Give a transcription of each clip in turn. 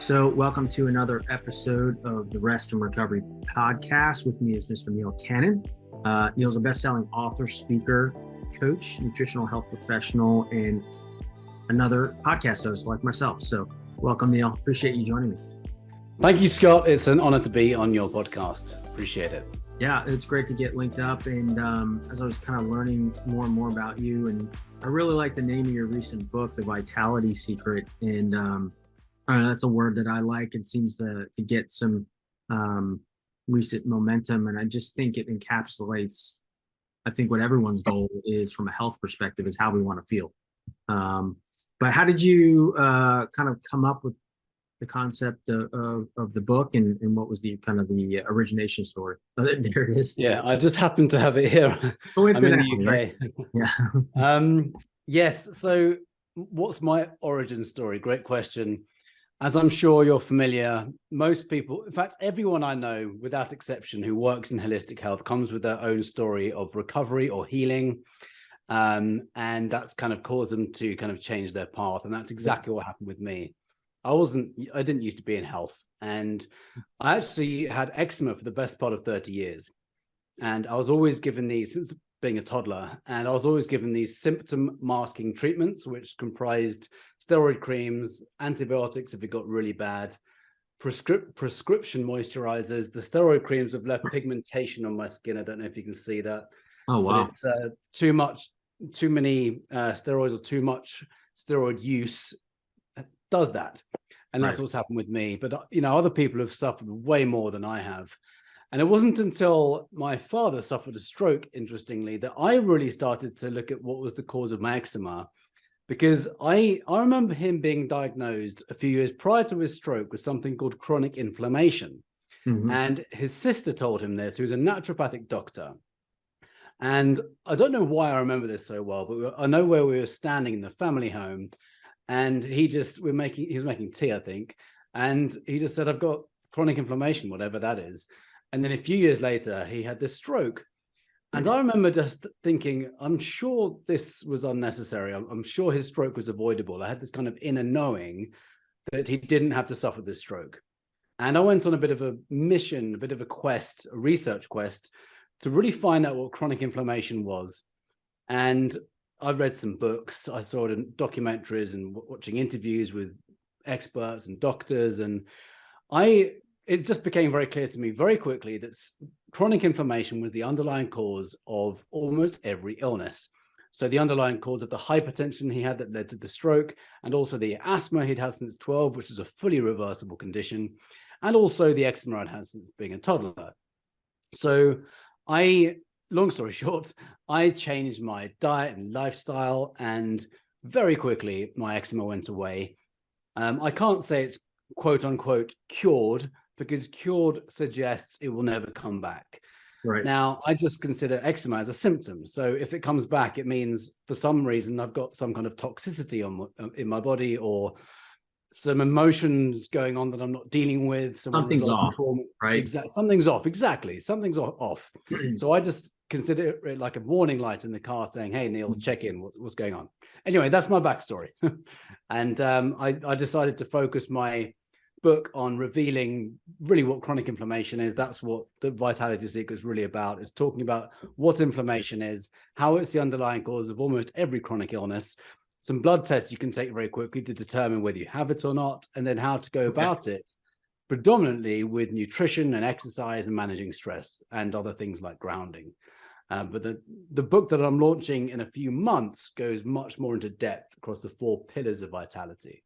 So, welcome to another episode of the Rest and Recovery podcast. With me is Mr. Neil Cannon. Neil's a best-selling author, speaker, coach, nutritional health professional, and another podcast host like myself. So, welcome, Neil. Appreciate you joining me. Thank you, Scott. It's an honor to be on your podcast. Appreciate it. Yeah, it's great to get linked up. And as I was kind of learning more and more about you, and I really like the name of your recent book, The Vitality Secret. And I don't know, that's a word that I like. It seems to get some recent momentum. And I just think it encapsulates, I think, what everyone's goal is from a health perspective is how we want to feel. But how did you kind of come up with the concept of the book, and what was the kind of the origination story? Oh, there it is. Yeah, I just happen to have it here. Coincidentally, I'm in the UK. Right? Yeah. Yes. So what's my origin story? Great question. As I'm sure you're familiar, most people, in fact, everyone I know, without exception, who works in holistic health comes with their own story of recovery or healing. And that's kind of caused them to kind of change their path. And that's exactly what happened with me. I didn't used to be in health. And I actually had eczema for the best part of 30 years. And I was always given these, since being a toddler, and I was always given these symptom masking treatments, which comprised steroid creams, antibiotics if it got really bad, prescription moisturizers. The steroid creams have left pigmentation on my skin. I don't know if you can see that. Oh, wow. But it's too many steroids or too much steroid use does that. And that's what's happened with me. But, other people have suffered way more than I have. And it wasn't until my father suffered a stroke, interestingly, that I really started to look at what was the cause of my eczema. Because I remember him being diagnosed a few years prior to his stroke with something called chronic inflammation. Mm-hmm. And his sister told him this, who was a naturopathic doctor. And I don't know why I remember this so well, but I know where we were standing in the family home. And he was making tea, I think. And he just said, I've got chronic inflammation, whatever that is. And then a few years later, he had this stroke. And I remember just thinking, I'm sure this was unnecessary. I'm sure his stroke was avoidable. I had this kind of inner knowing that he didn't have to suffer this stroke. And I went on a bit of a mission, a bit of a quest, a research quest, to really find out what chronic inflammation was. And I read some books, I saw it in documentaries and watching interviews with experts and doctors. And it just became very clear to me very quickly that chronic inflammation was the underlying cause of almost every illness. So the underlying cause of the hypertension he had that led to the stroke, and also the asthma he'd had since 12, which is a fully reversible condition, and also the eczema I'd had since being a toddler. So long story short, I changed my diet and lifestyle, and very quickly my eczema went away. I can't say it's quote unquote cured, because cured suggests it will never come back. Right. Now, I just consider eczema as a symptom. So if it comes back, it means for some reason I've got some kind of toxicity in my body, or some emotions going on that I'm not dealing with. Something's off, right? Something's off, exactly. Something's off. So I just consider it like a warning light in the car saying, hey, Neil, check in, what's going on? Anyway, that's my backstory. And I decided to focus my book on revealing really what chronic inflammation is. That's what the Vitality Secret is really about. It's talking about what inflammation is, how it's the underlying cause of almost every chronic illness, some blood tests you can take very quickly to determine whether you have it or not, and then how to go about it, predominantly with nutrition and exercise and managing stress and other things like grounding. But the book that I'm launching in a few months goes much more into depth across the 4 pillars of vitality.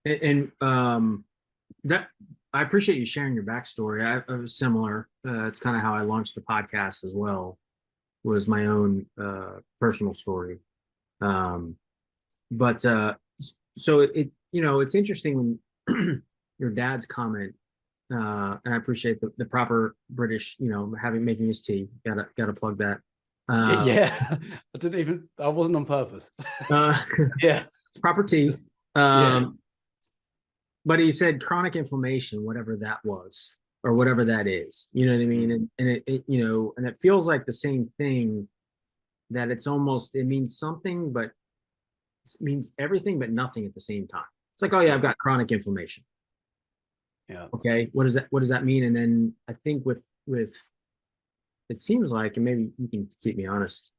And that I appreciate you sharing your backstory. I was similar. It's kind of how I launched the podcast as well, was my own personal story. But so it's interesting when your dad's comment, and I appreciate the proper British, making his tea. Gotta plug that. Yeah, I wasn't on purpose. Yeah, proper tea. But he said chronic inflammation, whatever that was, or whatever that is, you know what I mean? And it feels like the same thing, that it means something, but it means everything, but nothing at the same time. It's like, oh yeah, I've got chronic inflammation. Yeah. Okay, what does that mean? And then I think with it seems like, and maybe you can keep me honest,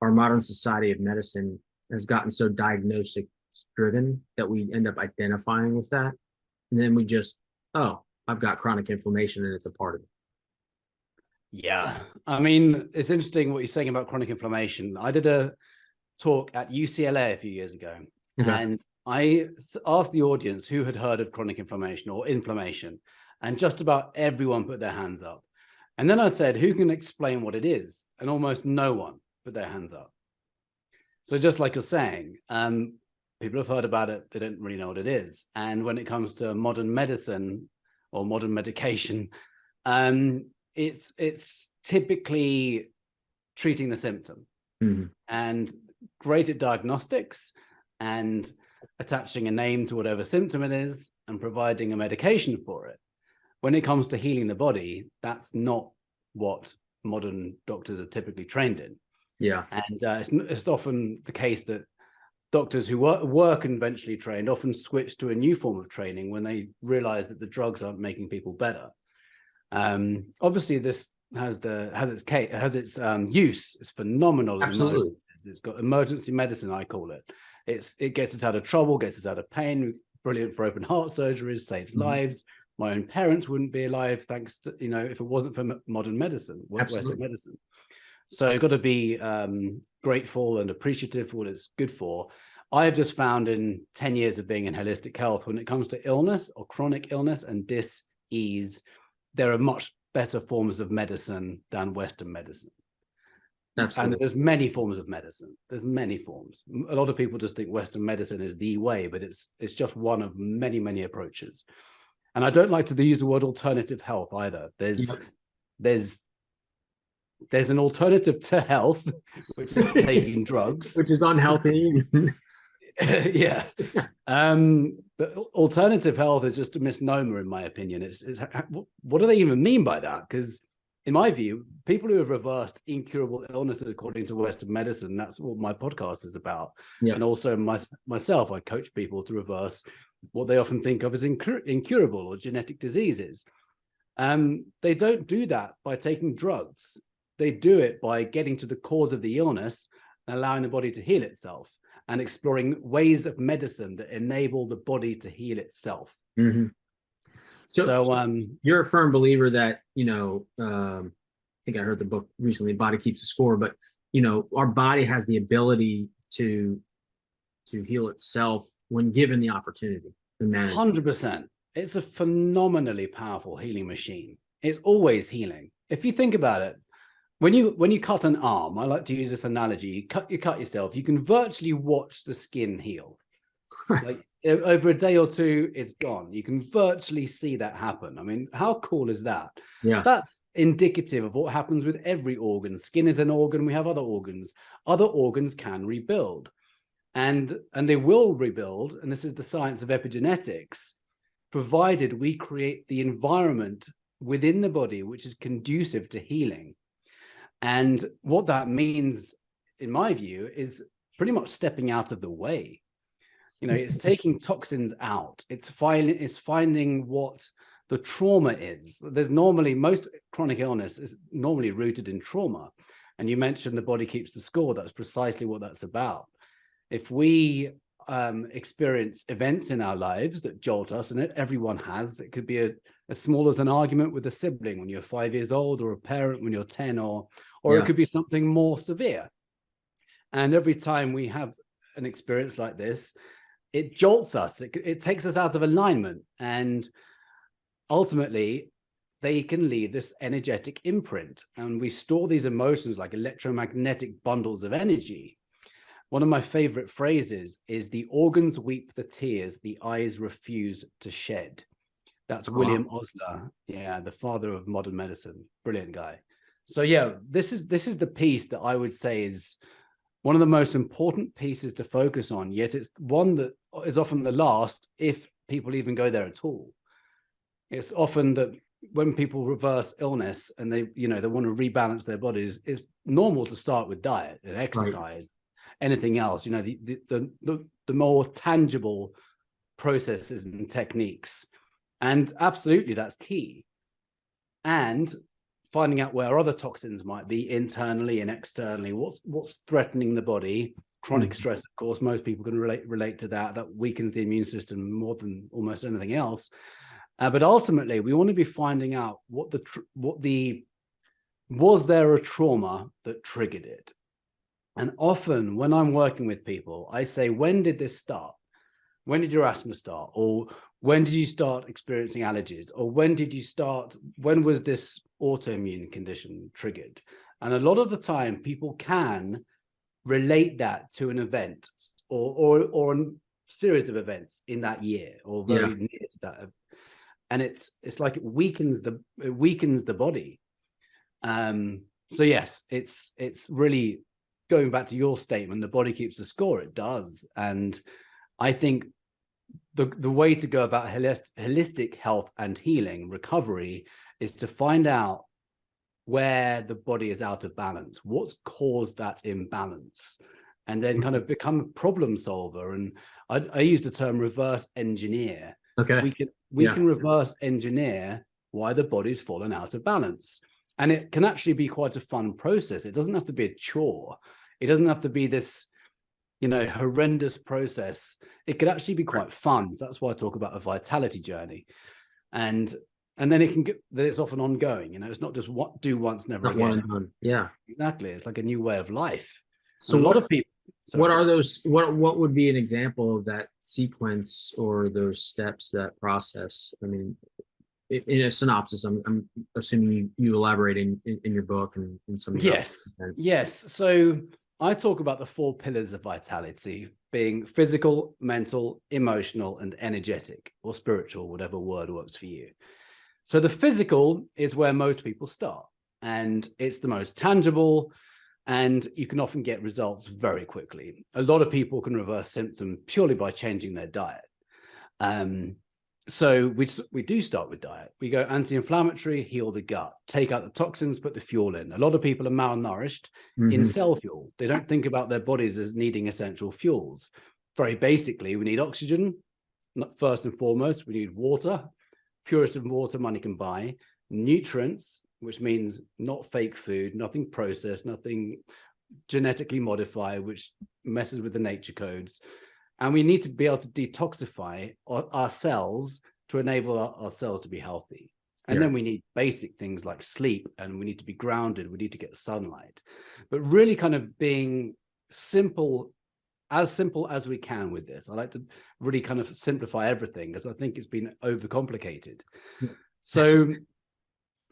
our modern society of medicine has gotten so diagnostic driven that we end up identifying with that. And then we just, oh, I've got chronic inflammation and it's a part of it. Yeah. I mean, it's interesting what you're saying about chronic inflammation. I did a talk at UCLA a few years ago, Okay. and I asked the audience who had heard of chronic inflammation or inflammation, and just about everyone put their hands up. And then I said, who can explain what it is? And almost no one put their hands up. So just like you're saying, people have heard about it, they don't really know what it is. And when it comes to modern medicine or modern medication, it's typically treating the symptom. Mm-hmm. And great at diagnostics and attaching a name to whatever symptom it is and providing a medication for it. When it comes to healing the body, that's not what modern doctors are typically trained in. Yeah. And it's often the case that doctors who were conventionally trained often switch to a new form of training when they realize that the drugs aren't making people better. Obviously, this has its use. It's phenomenal. Absolutely. It's got emergency medicine, I call it. It gets us out of trouble, gets us out of pain. Brilliant for open heart surgeries, saves lives. My own parents wouldn't be alive thanks to, if it wasn't for modern medicine, Western medicine. So you've got to be grateful and appreciative for what it's good for. I have just found in 10 years of being in holistic health, when it comes to illness or chronic illness and dis-ease, there are much better forms of medicine than Western medicine. Absolutely. And there's many forms of medicine. There's many forms. A lot of people just think Western medicine is the way, but it's just one of many, many approaches. And I don't like to use the word alternative health either. There's an alternative to health, which is taking drugs, which is unhealthy. Yeah. But alternative health is just a misnomer, in my opinion. What do they even mean by that? Because in my view, people who have reversed incurable illnesses according to Western medicine, that's what my podcast is about. Yeah. And also myself, I coach people to reverse what they often think of as incurable or genetic diseases. They don't do that by taking drugs. They do it by getting to the cause of the illness and allowing the body to heal itself and exploring ways of medicine that enable the body to heal itself. Mm-hmm. So you're a firm believer that, I think I heard the book recently, Body Keeps the Score, but, our body has the ability to heal itself when given the opportunity. 100%. It's a phenomenally powerful healing machine. It's always healing. If you think about it, when you cut an arm, I like to use this analogy, you cut yourself, you can virtually watch the skin heal. Like over a day or two, it's gone. You can virtually see that happen. I mean, how cool is that? Yeah. That's indicative of what happens with every organ. Skin is an organ. We have other organs. Other organs can rebuild. And they will rebuild. And this is the science of epigenetics, provided we create the environment within the body which is conducive to healing. And what that means, in my view, is pretty much stepping out of the way. It's taking toxins out. It's finding what the trauma is. There's normally, most chronic illness is normally rooted in trauma. And you mentioned the body keeps the score. That's precisely what that's about. If we experience events in our lives that jolt us, and everyone has, it could be as small as an argument with a sibling when you're 5 years old, or a parent when you're 10, or it could be something more severe. And every time we have an experience like this, it jolts us. It takes us out of alignment, and ultimately they can leave this energetic imprint, and we store these emotions like electromagnetic bundles of energy. One of my favorite phrases is, the organs weep the tears the eyes refuse to shed. That's William Osler, the father of modern medicine. Brilliant guy. So this is the piece that I would say is one of the most important pieces to focus on, yet it's one that is often the last, if people even go there at all. It's often that when people reverse illness and they want to rebalance their bodies, it's normal to start with diet and exercise. Right. Anything else, the more tangible processes and techniques. And absolutely, that's key. And finding out where other toxins might be internally and externally, what's threatening the body. Chronic stress, of course, most people can relate to that. That weakens the immune system more than almost anything else. But ultimately, we want to be finding out was there a trauma that triggered it? And often when I'm working with people, I say, when did this start? When did your asthma start? Or when did you start experiencing allergies? Or when was this autoimmune condition triggered? And a lot of the time people can relate that to an event or a series of events in that year or very near to that. And it's like it weakens the body. So yes, it's really going back to your statement, the body keeps the score. It does. And I think the way to go about holistic health and healing recovery is to find out where the body is out of balance, what's caused that imbalance, and then kind of become a problem solver. And I use the term reverse engineer. Okay. We can reverse engineer why the body's fallen out of balance. And it can actually be quite a fun process. It doesn't have to be a chore. It doesn't have to be this, horrendous process. It could actually be quite fun. That's why I talk about a vitality journey. And then it's often ongoing. It's not just do once, never again. One and done. Yeah, exactly. It's like a new way of life. So a lot of people. What would be an example of that sequence or those steps, that process? I mean, in a synopsis, I'm assuming you elaborate in your book and in some of your Yes. So I talk about the 4 pillars of vitality being physical, mental, emotional, and energetic, or spiritual, whatever word works for you. So the physical is where most people start, and it's the most tangible, and you can often get results very quickly. A lot of people can reverse symptoms purely by changing their diet. So we do start with diet. We go anti-inflammatory, heal the gut, take out the toxins, put the fuel in. A lot of people are malnourished in cell fuel. They don't think about their bodies as needing essential fuels. Very basically, we need oxygen, first and foremost. We need water, purest of water money can buy, nutrients, which means not fake food, nothing processed, nothing genetically modified, which messes with the nature codes. And we need to be able to detoxify our cells to enable our cells to be healthy. And then we need basic things like sleep, and we need to be grounded. We need to get sunlight, but really kind of being simple as we can with this. I like to really kind of simplify everything because I think it's been overcomplicated. So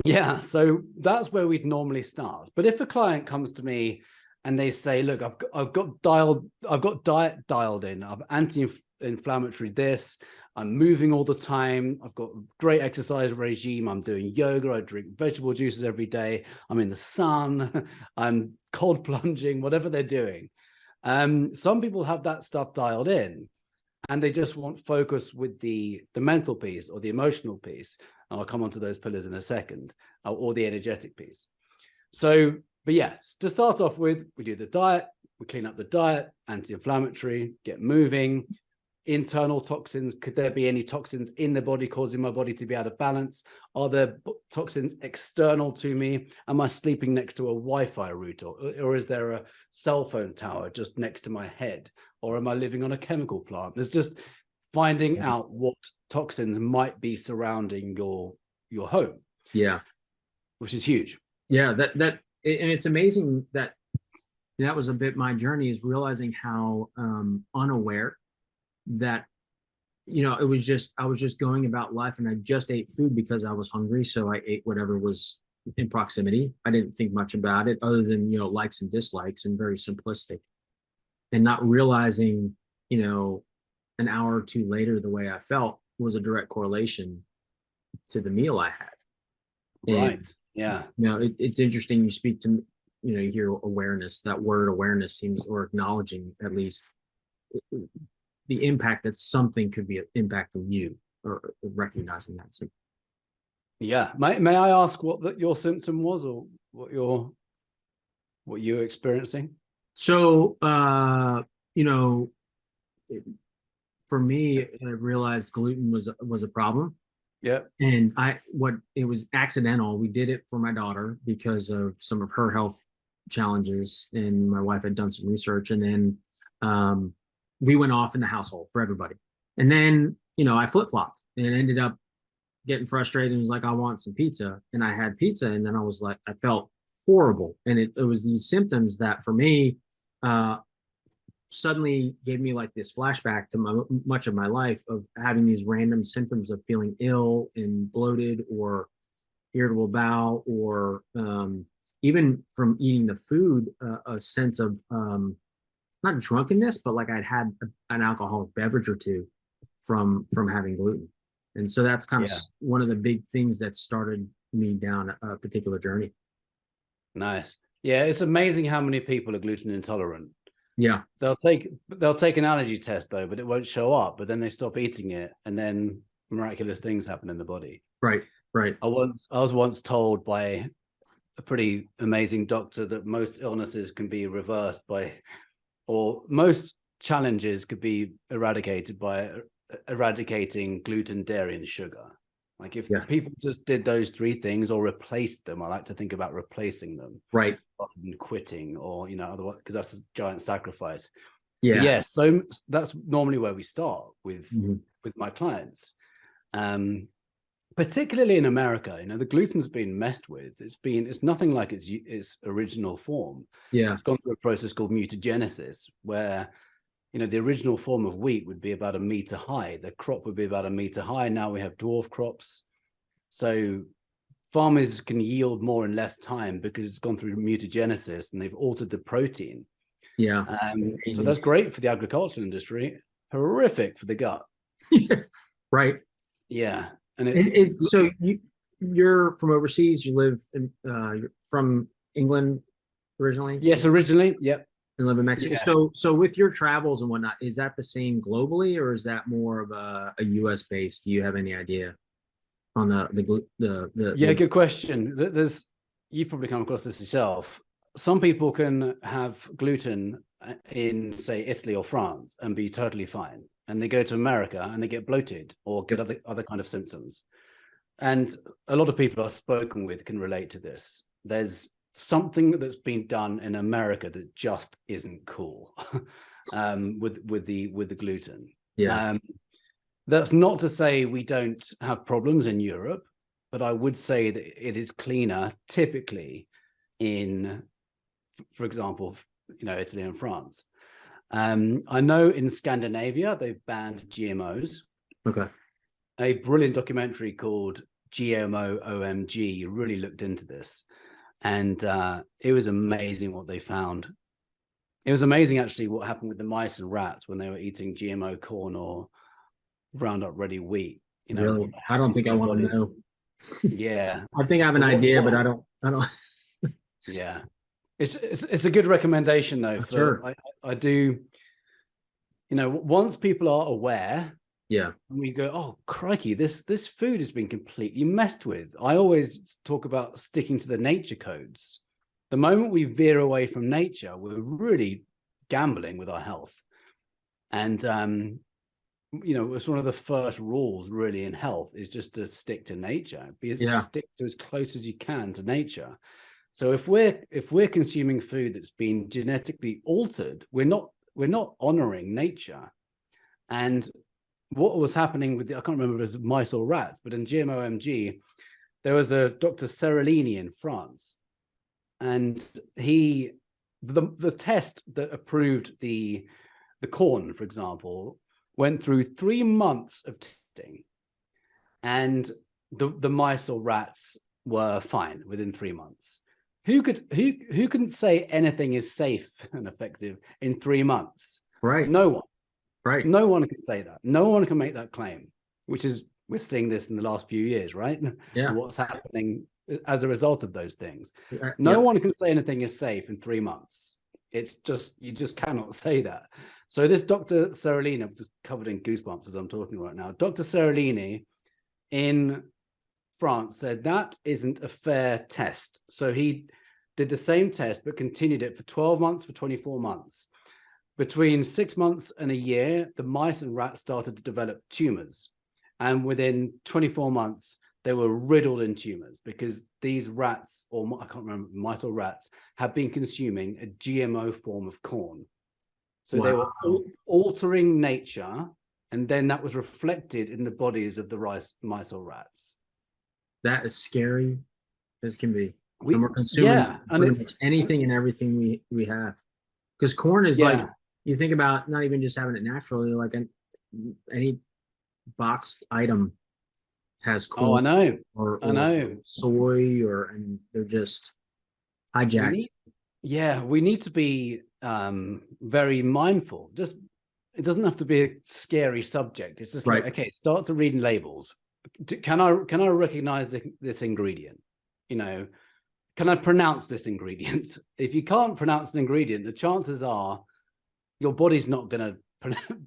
that's where we'd normally start. But if a client comes to me and they say, look, I've got diet dialed in, I've anti-inflammatory this, I'm moving all the time, I've got a great exercise regime, I'm doing yoga, I drink vegetable juices every day, I'm in the sun, I'm cold plunging, whatever they're doing. Some people have that stuff dialed in and they just want focus with the mental piece or the emotional piece. And I'll come on to those pillars in a second, or the energetic piece. So, but yes, to start off with, we do the diet, we clean up the diet, anti-inflammatory, get moving, internal toxins. Could there be any toxins in the body causing my body to be out of balance? Are there toxins external to me? Am I sleeping next to a Wi-Fi router, or is there a cell phone tower just next to my head? Or am I living on a chemical plant? There's just finding out what toxins might be surrounding your home. Yeah. Which is huge. Yeah, and it's amazing that was a bit my journey, is realizing how unaware that I was just going about life, and I just ate food because I was hungry, so I ate whatever was in proximity. I didn't think much about it other than likes and dislikes, and very simplistic, and not realizing an hour or two later the way I felt was a direct correlation to the meal I had. Right. And, yeah. It's interesting. You speak to, you hear awareness. That word awareness seems, or acknowledging at least, the impact that something could be impacting you, or recognizing that. So, yeah. May I ask what your symptom was, or what you were experiencing? So, for me, I realized gluten was a problem. Yeah. And it was accidental. We did it for my daughter because of some of her health challenges, and my wife had done some research, and then we went off in the household for everybody. And then, I flip-flopped and ended up getting frustrated and was like, I want some pizza. And I had pizza, and then I was like, I felt horrible. And it was these symptoms that for me, suddenly gave me like this flashback to much of my life of having these random symptoms of feeling ill and bloated or irritable bowel, or even from eating the food, a sense of not drunkenness, but like I'd had an alcoholic beverage or two from having gluten. And so that's kind of one of the big things that started me down a particular journey. Nice. Yeah, it's amazing how many people are gluten intolerant. Yeah. They'll take an allergy test though, but it won't show up. But then they stop eating it, and then miraculous things happen in the body. Right. Right. I was once told by a pretty amazing doctor that most illnesses can be reversed by, or most challenges could be eradicated by eradicating gluten, dairy, and sugar. Like if people just did those three things or replaced them, I like to think about replacing them, right, rather than quitting, or otherwise, because that's a giant sacrifice. So that's normally where we start with my clients, particularly in America. The gluten's been messed with. It's nothing like its original form. It's gone through a process called mutagenesis, where the original form of wheat would be about 1 meter high. The crop would be about 1 meter high. Now we have dwarf crops. So farmers can yield more in less time because it's gone through mutagenesis and they've altered the protein. So that's great for the agricultural industry, horrific for the gut. Right. Yeah. And so you're from overseas. You live you're from England originally? Yes, originally. Yep. And live in Mexico. So with your travels and whatnot, is that the same globally, or is that more of a US based? Do you have any idea on the good question. You've probably come across this yourself. Some people can have gluten in, say, Italy or France and be totally fine, and they go to America and they get bloated or get other kind of symptoms. And a lot of people I've spoken with can relate to this. There's something that's been done in America that just isn't cool with the gluten. That's not to say we don't have problems in Europe, but I would say that it is cleaner typically in, for example, Italy and France. I know in Scandinavia they've banned GMOs. Okay. A brilliant documentary called GMO OMG really looked into this. And it was amazing what they found. It was amazing, actually, what happened with the mice and rats when they were eating GMO corn or Roundup Ready wheat. Really? I don't think I want to know. Yeah. I think I have an idea, but I don't. Yeah. It's a good recommendation, though. Sure. I do, once people are aware, and we go, oh, crikey, this food has been completely messed with. I always talk about sticking to the nature codes. The moment we veer away from nature, we're really gambling with our health. And, it's one of the first rules really in health is just to stick to nature. Stick to as close as you can to nature. So if we're consuming food that's been genetically altered, we're not honoring nature. And what was happening with I can't remember if it was mice or rats, but in GMO OMG, there was a Dr. Seralini in France, and the test that approved the corn, for example, went through 3 months of testing, and the mice or rats were fine within 3 months. Who can say anything is safe and effective in 3 months? Right. No one. Right. No one can say that. No one can make that claim, which is, we're seeing this in the last few years, right? Yeah. And what's happening as a result of those things. No one can say anything is safe in 3 months. It's just, you just cannot say that. So this Dr. Seralini, I'm just covered in goosebumps as I'm talking right now. Dr. Seralini in France said that isn't a fair test. So he did the same test, but continued it for 12 months, for 24 months. between 6 months and a year, the mice and rats started to develop tumors. And within 24 months, they were riddled in tumors because these rats, or I can't remember, mice or rats, have been consuming a GMO form of corn. So they were altering nature, and then that was reflected in the bodies of the mice or rats. That is scary as can be. And we're consuming pretty much anything and everything we have. Because corn is like, you think about not even just having it naturally, like any boxed item has corn. Oh, I know. Or I know. Soy, and they're just hijacked. We need to be very mindful. Just, it doesn't have to be a scary subject. It's just like, okay, start to read labels. Can I recognize this ingredient? You know, can I pronounce this ingredient? If you can't pronounce an ingredient, the chances are your body's not going to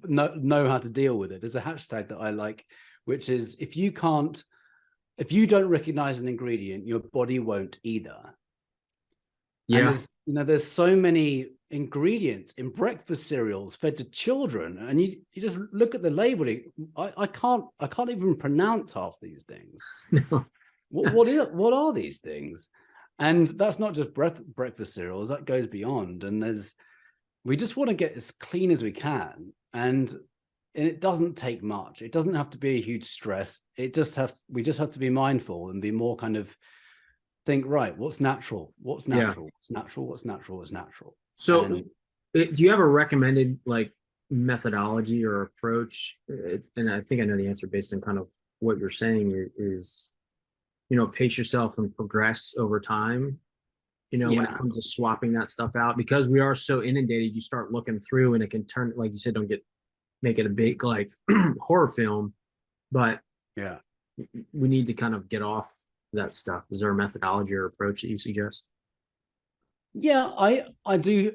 know how to deal with it. There's a hashtag that I like, which is if you don't recognize an ingredient, your body won't either. Yeah. And there's so many ingredients in breakfast cereals fed to children, and you just look at the labeling. I can't even pronounce half these things. No. What are these things? And that's not just breakfast cereals, that goes beyond. And we just want to get as clean as we can. And it doesn't take much. It doesn't have to be a huge stress. We just have to be mindful and be more kind of think, right, what's natural? What's natural? Yeah. What's natural? What's natural? What's natural? So do you have a recommended like methodology or approach? And I think I know the answer based on kind of what you're saying is, pace yourself and progress over time, when it comes to swapping that stuff out, because we are so inundated, you start looking through and it can turn, like you said, make it a big like horror film, but we need to kind of get off that stuff. Is there a methodology or approach that you suggest? Yeah, I do.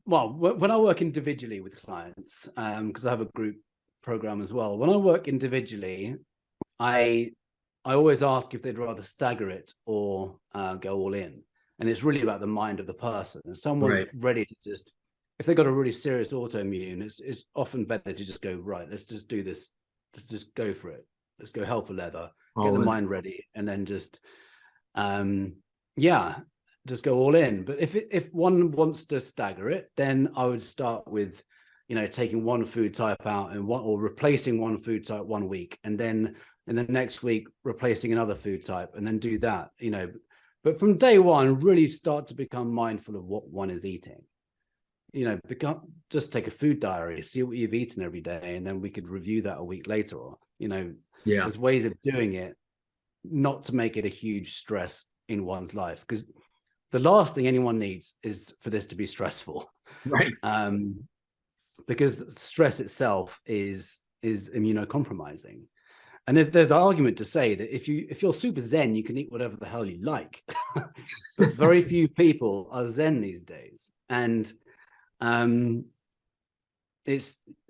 Well, when I work individually with clients, because I have a group program as well, when I work individually, I always ask if they'd rather stagger it or go all in. And it's really about the mind of the person. And someone's ready to just, if they've got a really serious autoimmune, it's often better to just go, right, let's just do this. Let's just go for it. Let's go hell for leather, get the mind ready, and then just, just go all in. But if one wants to stagger it, then I would start with, taking one food type out or replacing one food type 1 week, and then in the next week replacing another food type, and then do that. But from day one, really start to become mindful of what one is eating. Just take a food diary, see what you've eaten every day, and then we could review that a week later. Or there's ways of doing it, not to make it a huge stress in one's life, because the last thing anyone needs is for this to be stressful, right? Because stress itself is immunocompromising. And there's the argument to say that if you're super zen, you can eat whatever the hell you like. But very few people are zen these days, and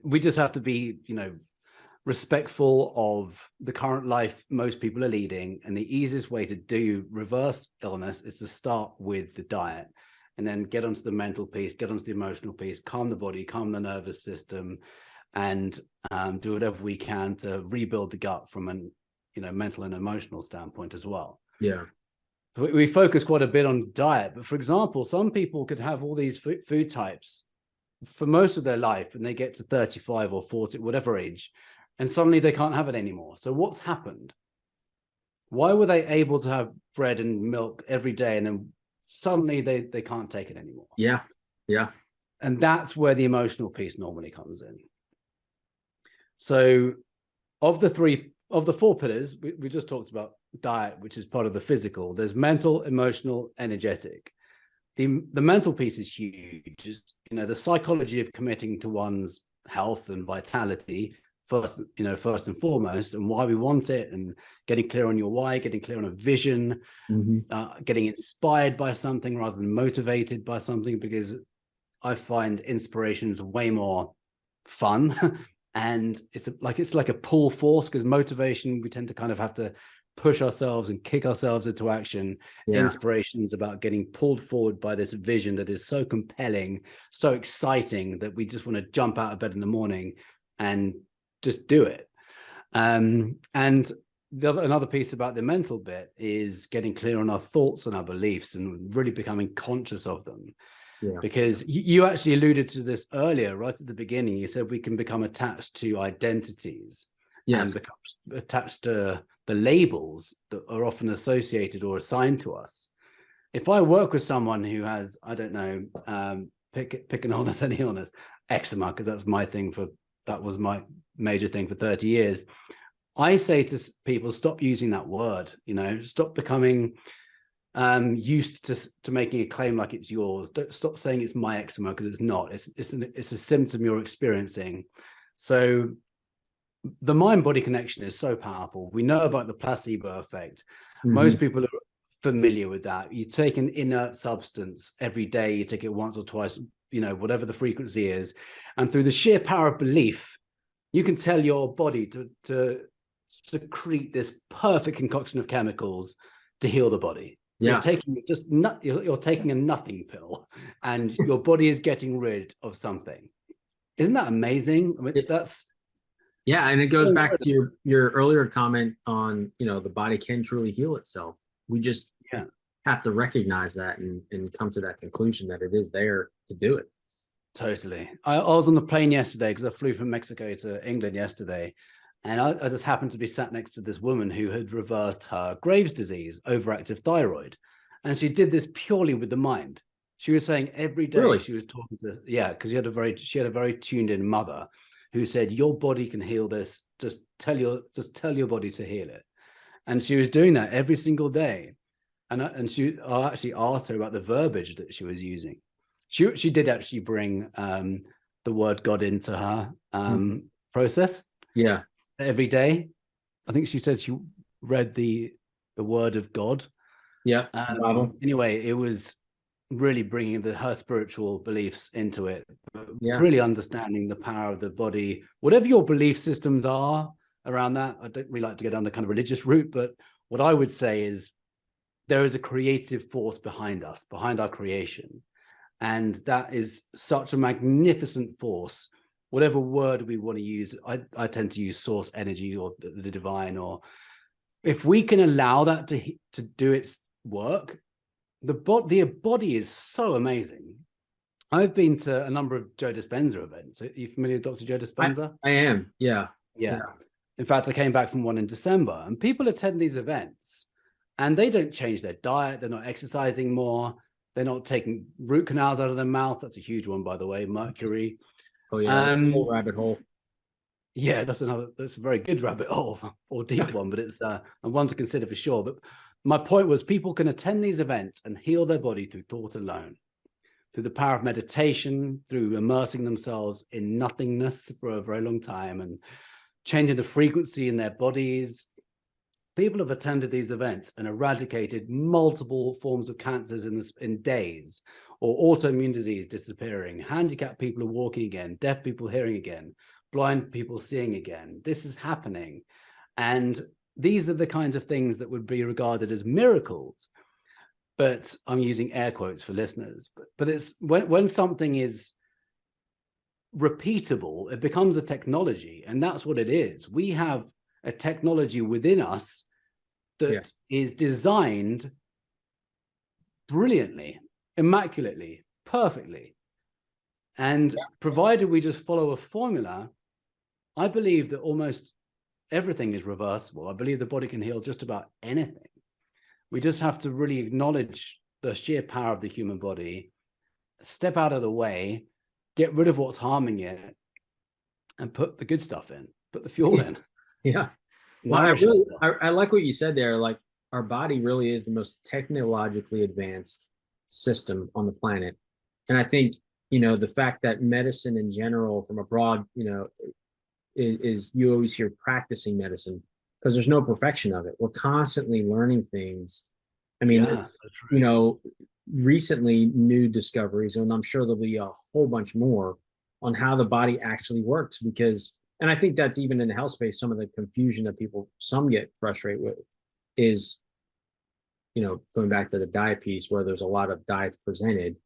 we just have to be respectful of the current life most people are leading. And the easiest way to do reverse illness is to start with the diet, and then get onto the mental piece, get onto the emotional piece, calm the body, calm the nervous system, and do whatever we can to rebuild the gut from an mental and emotional standpoint as well. Yeah, we focus quite a bit on diet, but for example, some people could have all these food types for most of their life, and they get to 35 or 40, whatever age, and suddenly they can't have it anymore. So what's happened? Why were they able to have bread and milk every day, and then suddenly they can't take it anymore? Yeah. And that's where the emotional piece normally comes in. So of the 4 pillars, we just talked about diet, which is part of the physical. There's mental, emotional, energetic. The mental piece is huge. Just, the psychology of committing to one's health and vitality first and foremost, and why we want it, and getting clear on your why, getting clear on a vision, getting inspired by something rather than motivated by something, because I find inspiration is way more fun. And it's like a pull force, because motivation, we tend to kind of have to push ourselves and kick ourselves into action. Yeah. Inspirations about getting pulled forward by this vision that is so compelling, so exciting, that we just want to jump out of bed in the morning and just do it. And another piece about the mental bit is getting clear on our thoughts and our beliefs and really becoming conscious of them. Yeah. Because you actually alluded to this earlier, right at the beginning. You said we can become attached to identities. Yes. And become attached to the labels that are often associated or assigned to us. If I work with someone who has, I don't know, pick an honest, any honest, eczema, because that was my major thing for 30 years. I say to people, stop using that word, stop becoming used to making a claim like it's yours. Don't stop saying it's my eczema, because it's not. It's a symptom you're experiencing. So the mind-body connection is so powerful. We know about the placebo effect. Mm-hmm. Most people are familiar with that. You take an inert substance every day, you take it once or twice, whatever the frequency is, and through the sheer power of belief, you can tell your body to secrete this perfect concoction of chemicals to heal the body. Yeah. You're taking a nothing pill, and your body is getting rid of something. Isn't that amazing? I mean, yeah, and it goes back to your earlier comment on, the body can truly heal itself. We just have to recognize that and come to that conclusion that it is there to do it. Totally. I was on the plane yesterday because I flew from Mexico to England yesterday. And I just happened to be sat next to this woman who had reversed her Graves' disease, overactive thyroid. And she did this purely with the mind. She was saying every day, really? She was talking to, because she had a very tuned in mother who said, your body can heal this. Just tell your body to heal it. And she was doing that every single day. And I actually asked her about the verbiage that she was using. She did actually bring the word God into her process. Yeah. Every day. I think she said she read the word of God. Yeah. Anyway, it was really bringing her spiritual beliefs into it. Yeah. Really understanding the power of the body, whatever your belief systems are around that. I don't really like to go down the kind of religious route, but what I would say is there is a creative force behind us, behind our creation. And that is such a magnificent force. Whatever word we want to use, I tend to use source energy or the divine, or if we can allow that to do its work, the body is so amazing. I've been to a number of Joe Dispenza events. Are you familiar with Dr. Joe Dispenza? I am. Yeah. In fact, I came back from one in December, and people attend these events and they don't change their diet. They're not exercising more. They're not taking root canals out of their mouth. That's a huge one, by the way, mercury. Oh yeah, whole rabbit hole. Yeah, that's a very good rabbit hole, or deep one, but it's one to consider for sure. But my point was, people can attend these events and heal their body through thought alone, through the power of meditation, through immersing themselves in nothingness for a very long time and changing the frequency in their bodies. People have attended these events and eradicated multiple forms of cancers in days, or autoimmune disease disappearing, handicapped people are walking again, deaf people hearing again, blind people seeing again. This is happening. And these are the kinds of things that would be regarded as miracles. But I'm using air quotes for listeners. But it's when something is repeatable, it becomes a technology. And that's what it is. We have a technology within us that is designed brilliantly, immaculately, perfectly. And provided we just follow a formula, I believe that almost everything is reversible. I believe the body can heal just about anything. We just have to really acknowledge the sheer power of the human body, step out of the way, get rid of what's harming it, and put the good stuff in, put the fuel in. Yeah. Well, I like what you said there. Like, our body really is the most technologically advanced system on the planet. And I think, the fact that medicine in general, from a broad, is you always hear practicing medicine, because there's no perfection of it. We're constantly learning things. I mean, recently new discoveries, and I'm sure there'll be a whole bunch more on how the body actually works, because, and I think that's even in the health space, some of the confusion that some get frustrated with is, going back to the diet piece where there's a lot of diets presented.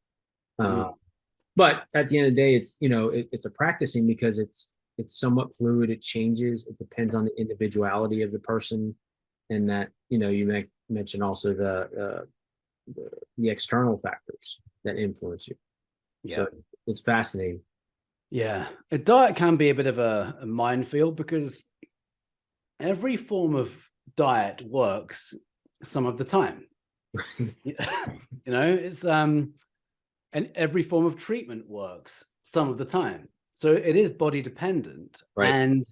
But at the end of the day, it's, it's a practicing because it's somewhat fluid. It changes. It depends on the individuality of the person. And that, you mentioned also the external factors that influence you. Yeah. So it's fascinating. Yeah. A diet can be a bit of a minefield because every form of diet works some of the time. It's and every form of treatment works some of the time. So it is body dependent. Right. And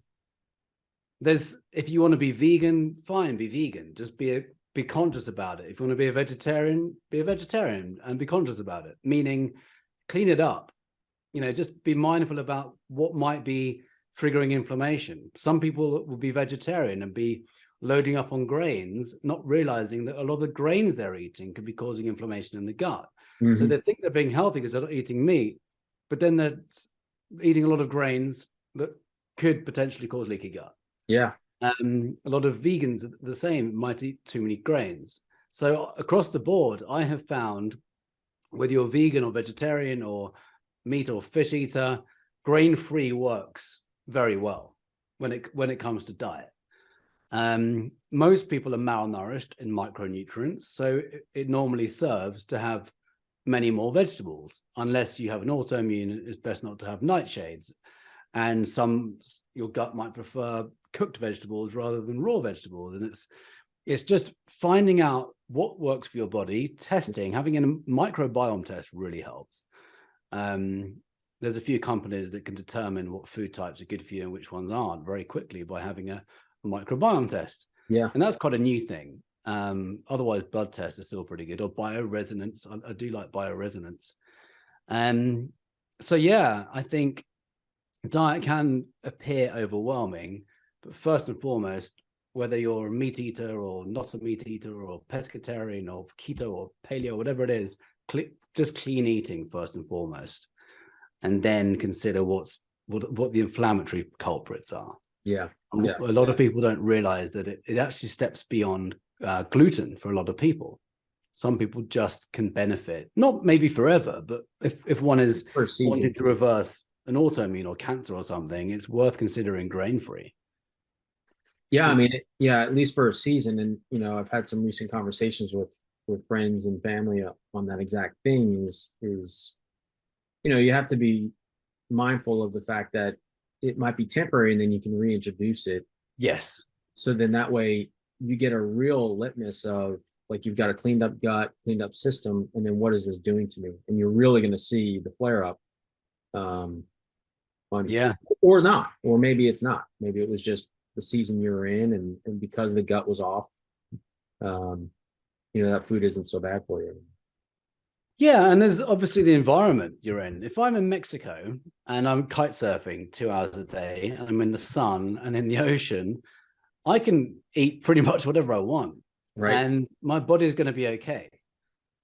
if you want to be vegan, fine, be vegan. Just be conscious about it. If you want to be a vegetarian and be conscious about it, meaning clean it up. Just be mindful about what might be triggering inflammation. Some people will be vegetarian and be loading up on grains, not realizing that a lot of the grains they're eating could be causing inflammation in the gut. So they think they're being healthy because they're not eating meat, but then they're eating a lot of grains that could potentially cause leaky gut. Yeah. A lot of vegans are the same, might eat too many grains. So across the board, I have found whether you're vegan or vegetarian or meat or fish eater, grain-free works very well when it comes to diet. Most people are malnourished in micronutrients, so it normally serves to have many more vegetables. Unless you have an autoimmune, it's best not to have nightshades. And your gut might prefer cooked vegetables rather than raw vegetables. And it's just finding out what works for your body, testing, having a microbiome test really helps. There's a few companies that can determine what food types are good for you and which ones aren't very quickly by having a microbiome test. Yeah. And that's quite a new thing. Otherwise, blood tests are still pretty good, or bioresonance. I do like bioresonance. So yeah, I think diet can appear overwhelming, but first and foremost, whether you're a meat eater or not a meat eater or pescatarian or keto or paleo, whatever it is, just clean eating first and foremost, and then consider what the inflammatory culprits are. Yeah. A lot of people don't realize that it actually steps beyond gluten for a lot of people. Some people just can benefit, not maybe forever, but if one is wanting to reverse an autoimmune or cancer or something, it's worth considering grain-free. Yeah, I mean, at least for a season. And, I've had some recent conversations with friends and family on that exact thing is, you have to be mindful of the fact that it might be temporary and then you can reintroduce it. Yes. So then that way you get a real litmus of, like, you've got a cleaned up gut, cleaned up system, and then what is this doing to me? And you're really going to see the flare up. Or not, or maybe it's not. Maybe it was just the season you're in, and because the gut was off, that food isn't so bad for you. Yeah, and there's obviously the environment you're in. If I'm in Mexico and I'm kite surfing 2 hours a day, and I'm in the sun and in the ocean, I can eat pretty much whatever I want, right? And my body is going to be okay.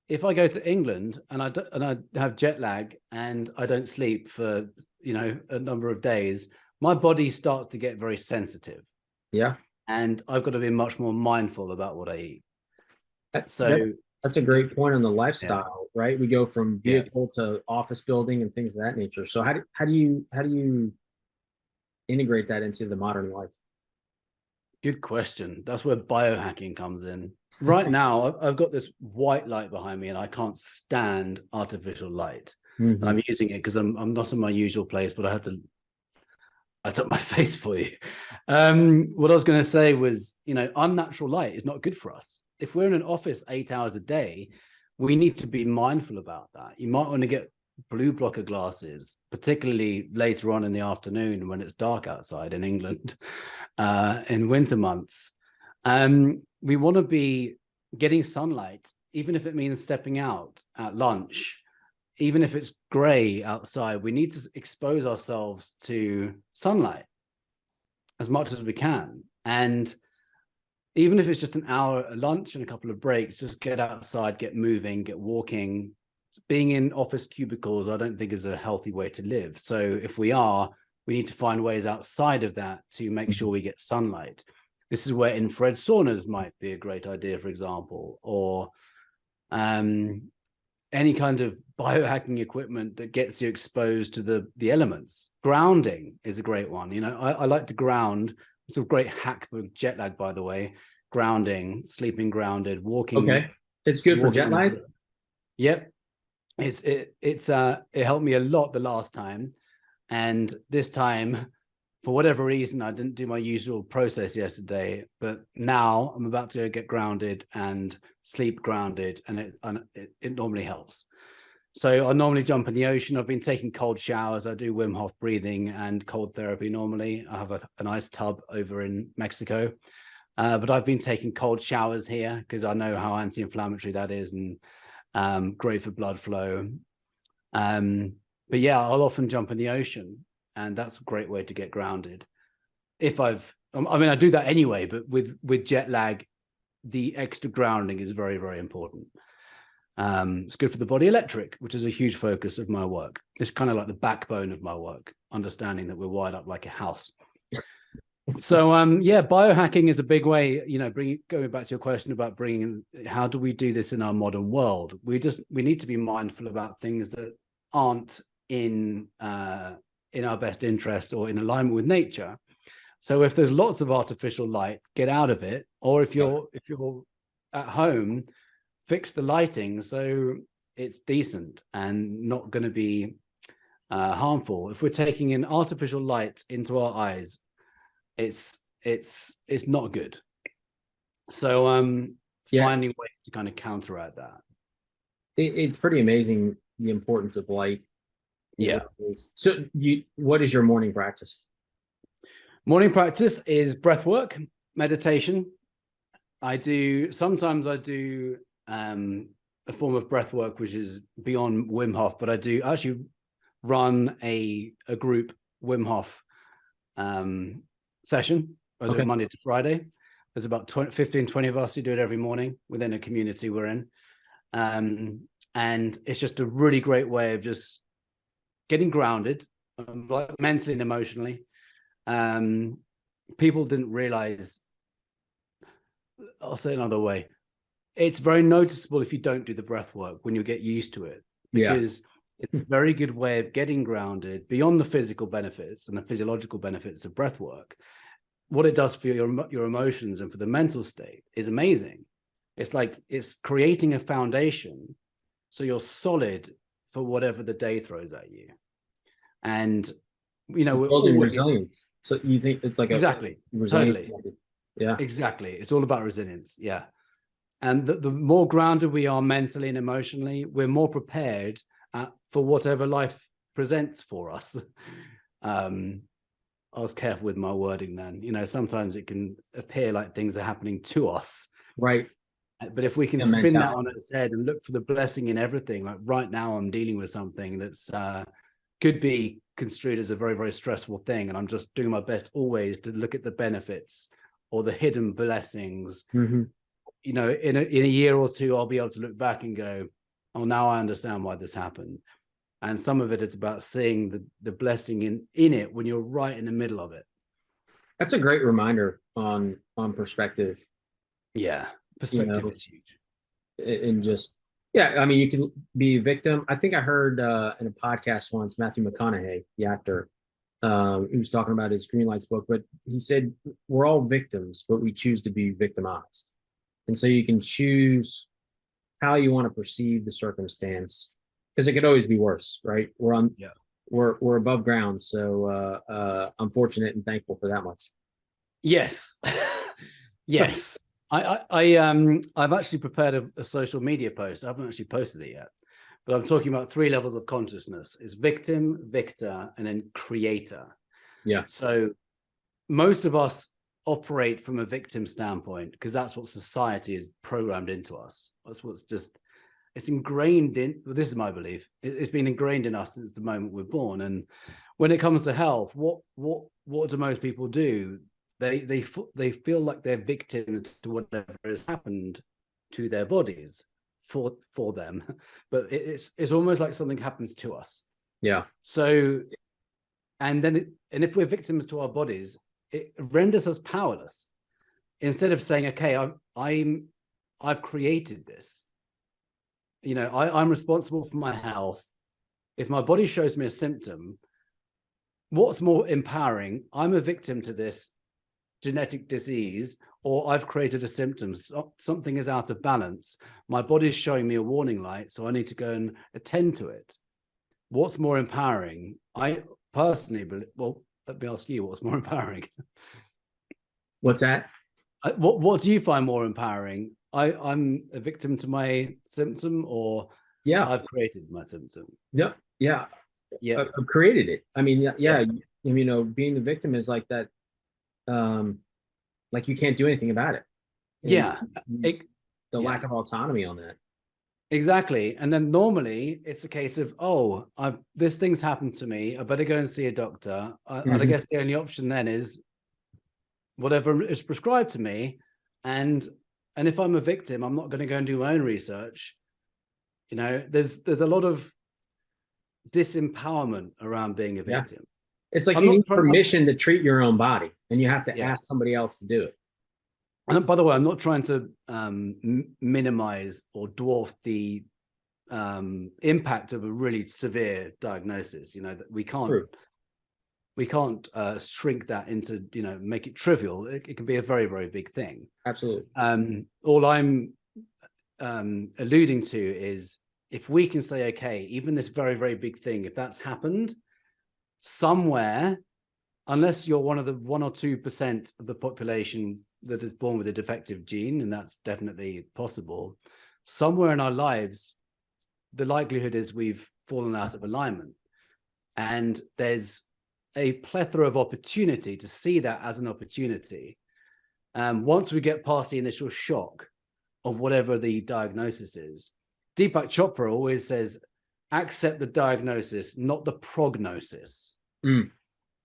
If I go to England and I have jet lag and I don't sleep for a number of days, my body starts to get very sensitive. Yeah, and I've got to be much more mindful about what I eat. That's a great point on the lifestyle, right? We go from vehicle to office building and things of that nature. So how do you integrate that into the modern life? Good question. That's where biohacking comes in. Right now, I've got this white light behind me and I can't stand artificial light. Mm-hmm. I'm using it because I'm not in my usual place, but I took my face for you. What I was going to say was, unnatural light is not good for us. If we're in an office 8 hours a day, we need to be mindful about that. You might want to get blue blocker glasses, particularly later on in the afternoon when it's dark outside in England, in winter months. We want to be getting sunlight, even if it means stepping out at lunch. Even if it's gray outside, we need to expose ourselves to sunlight as much as we can. And even if it's just an hour at lunch and a couple of breaks, just get outside, get moving, get walking. Being in office cubicles, I don't think is a healthy way to live. So if we need to find ways outside of that to make sure we get sunlight. This is where infrared saunas might be a great idea, for example, or any kind of biohacking equipment that gets you exposed to the elements. Grounding is a great one. You know, I like to ground. It's a great hack for jet lag, by the way. Grounding, sleeping grounded, walking. Okay. It's good for jet lag? Yep. It helped me a lot the last time. And this time, for whatever reason, I didn't do my usual process yesterday, but now I'm about to get grounded and sleep grounded, and it normally helps. So I normally jump in the ocean. I've been taking cold showers. I do Wim Hof breathing and cold therapy normally. I have a nice tub over in Mexico, but I've been taking cold showers here because I know how anti-inflammatory that is, and great for blood flow. But yeah, I'll often jump in the ocean, and that's a great way to get grounded. I do that anyway, but with jet lag, the extra grounding is very, very important. It's good for the body electric, which is a huge focus of my work. It's kind of like the backbone of my work, understanding that we're wired up like a house. So yeah, biohacking is a big way, you know, going back to your question about how do we do this in our modern world? We need to be mindful about things that aren't in our best interest or in alignment with nature. So if there's lots of artificial light, get out of it. Or if you're at home, fix the lighting so it's decent and not going to be harmful. If we're taking in artificial light into our eyes, it's not good. So finding ways to kind of counteract that. It's pretty amazing the importance of light. Yeah. So what is your morning practice? Morning practice is breath work, meditation. Sometimes I do a form of breath work which is beyond Wim Hof, but I actually run a group Wim Hof session. I do it Monday to Friday. There's about 15, 20 of us who do it every morning within a community we're in. And it's just a really great way of just getting grounded, like mentally and emotionally. People didn't realize, I'll say another way, it's very noticeable if you don't do the breath work when you get used to it, because it's a very good way of getting grounded beyond the physical benefits and the physiological benefits of breath work. What it does for your emotions and for the mental state is amazing. It's like it's creating a foundation so you're solid for whatever the day throws at you. And you know, we're building resilience. So you think it's like exactly, totally, exactly. It's all about resilience. Yeah. And the more grounded we are mentally and emotionally, we're more prepared for whatever life presents for us. I was careful with my wording then. You know, sometimes it can appear like things are happening to us. Right. But if we can spin that on its head and look for the blessing in everything, like right now I'm dealing with something that's could be construed as a very, very stressful thing. And I'm just doing my best always to look at the benefits or the hidden blessings. Mm-hmm. You know, in a year or two, I'll be able to look back and go, oh, now I understand why this happened. And some of it is about seeing the blessing in it when you're right in the middle of it. That's a great reminder on perspective. Yeah, perspective is huge. And just, I mean, you can be a victim. I think I heard in a podcast once, Matthew McConaughey, the actor, he was talking about his Green Lights book, but he said, we're all victims, but we choose to be victimized. And so you can choose how you want to perceive the circumstance, because it could always be worse, right? We're above ground, so I'm fortunate and thankful for that much. Yes, yes. I've actually prepared a social media post. I haven't actually posted it yet, but I'm talking about 3 levels of consciousness: it's victim, victor, and then creator. Yeah. So most of us operate from a victim standpoint because that's what society is programmed into us. That's what's just, it's ingrained in, well, this is my belief, it's been ingrained in us since the moment we're born. And when it comes to health, what do most people do? They feel like they're victims to whatever has happened to their bodies for them, but it's almost like something happens to us. Yeah. So, and if we're victims to our bodies, it renders us powerless. instead of saying, okay, I've created this, you know, I'm responsible for my health. If my body shows me a symptom, what's more empowering? I'm a victim to this genetic disease, or I've created a symptom. Something is out of balance. My body's showing me a warning light, so I need to go and attend to it. What's more empowering? I personally believe, well, let me ask you, what's more empowering? What's that? What do you find more empowering? I'm a victim to my symptom, or Yeah. I've created my symptom? Yeah. Yeah. Yeah. I've created it. I mean, yeah. You know, being the victim is like that. Like you can't do anything about it. Yeah. The lack of autonomy on that. Exactly. And then normally it's a case of, oh, this thing's happened to me. I better go and see a doctor. And I guess the only option then is whatever is prescribed to me. And if I'm a victim, I'm not going to go and do my own research. You know, there's a lot of disempowerment around being a victim. It's like you need permission to treat your own body, and you have to ask somebody else to do it. And by the way, I'm not trying to minimize or dwarf the impact of a really severe diagnosis. You know, that we can't shrink that into, you know, make it trivial. It can be a very, very big thing. Absolutely. All I'm alluding to is, if we can say, okay, even this very, very big thing, if that's happened somewhere, unless you're one of the 1 or 2% of the population that is born with a defective gene, and that's definitely possible, somewhere in our lives, the likelihood is we've fallen out of alignment. And there's a plethora of opportunity to see that as an opportunity. Once we get past the initial shock of whatever the diagnosis is, Deepak Chopra always says, accept the diagnosis, not the prognosis.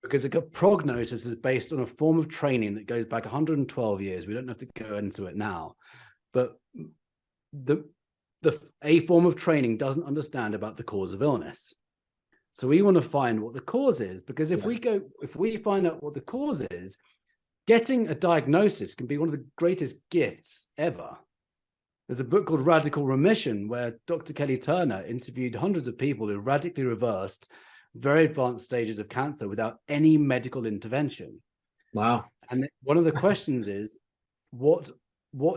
Because a prognosis is based on a form of training that goes back 112 years. We don't have to go into it now, but a form of training doesn't understand about the cause of illness. So we want to find what the cause is, because if we find out what the cause is, getting a diagnosis can be one of the greatest gifts ever. There's a book called Radical Remission, where Dr. Kelly Turner interviewed hundreds of people who radically reversed very advanced stages of cancer without any medical intervention. Wow. And one of the questions is, what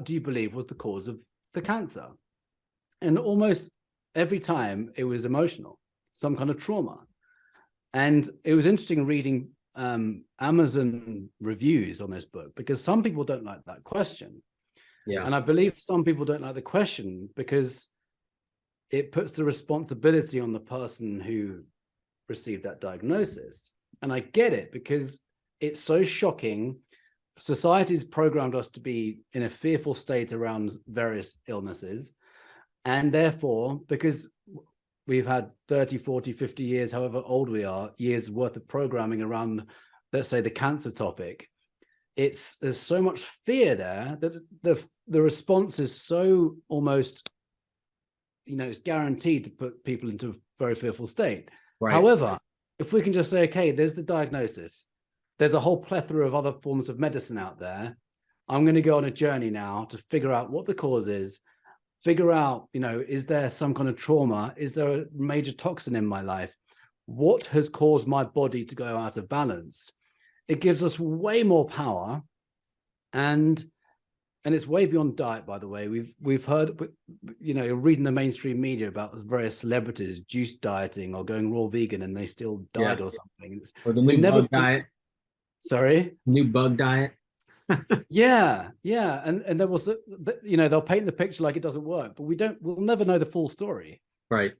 do you believe was the cause of the cancer? And almost every time it was emotional, some kind of trauma. And it was interesting reading Amazon reviews on this book, because some people don't like that question. Yeah. And I believe some people don't like the question because it puts the responsibility on the person who received that diagnosis. And I get it, because it's so shocking. Society's programmed us to be in a fearful state around various illnesses. And therefore, because we've had 30, 40, 50 years, however old we are, years worth of programming around, let's say, the cancer topic, there's so much fear there that the response is so almost, you know, it's guaranteed to put people into a very fearful state. Right. However, if we can just say, okay, there's the diagnosis, there's a whole plethora of other forms of medicine out there. I'm going to go on a journey now to figure out what the cause is, figure out, you know, is there some kind of trauma? Is there a major toxin in my life? What has caused my body to go out of balance? It gives us way more power, and it's way beyond diet, by the way. We've heard, you know, reading the mainstream media about various celebrities juice dieting or going raw vegan and they still died or something. Or the new bug diet. Sorry? New bug diet. Yeah. And there was, you know, they'll paint the picture like it doesn't work, but we'll never know the full story. Right.